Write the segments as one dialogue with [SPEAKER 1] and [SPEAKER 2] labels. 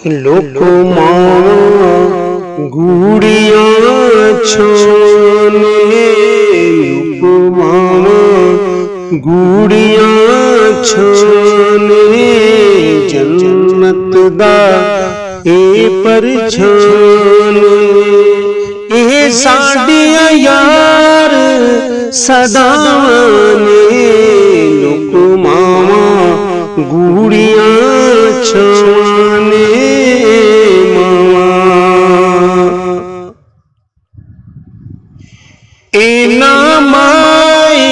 [SPEAKER 1] लोको मावा गूड़ियां छोने, लोको मावा गूड़ियां छोने, जन्नत दा ए परछाने, ए साडियां यार सदाने, लोको मावा गूड़ियां छोने मावा। एना माए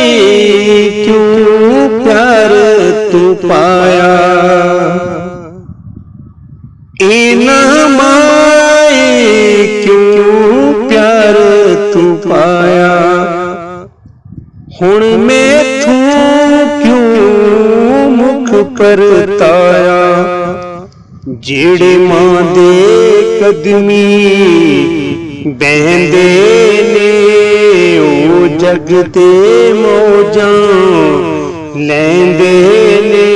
[SPEAKER 1] क्यों प्यार तू पाया, एना माए क्यों प्यार तू पाया, हुण मैथों क्यों मुख परताया, जेड़े मां दे कदमी बहंदे ने ओ जग ते मौजां लैंदे ने,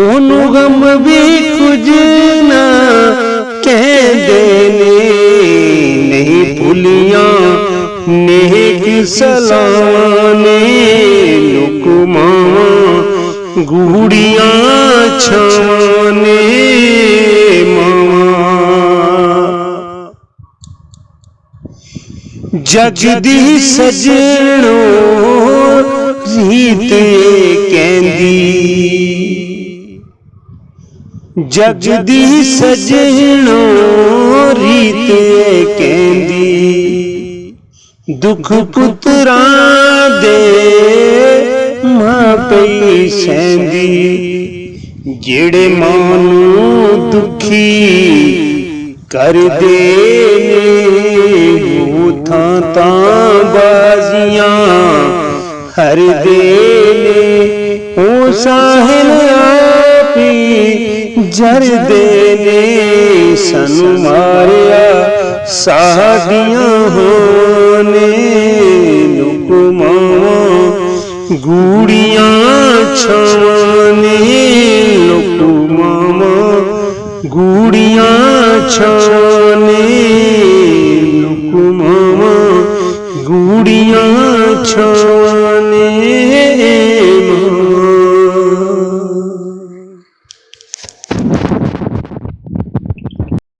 [SPEAKER 1] ओनू गम भी कुछ ना कहंदे ने, नहीं भुलियां नेक सलाने, लोको मावा गूड़ियां छाने मावा। जग दी सजणो रीत कहंदी, जग दी सजणो रीत कहंदी, दुख पुत्रां दे मां पई सहंदी, जेड़े मां नूं दुखी कर दे ने, वो थां तां बाजियां हर दे ने, ओ साहिल आपी जर दे ने, सानू मारिया साडियां होने, लोको मावा गूड़ियां छाने, लोको मावा गूड़ियां छाने।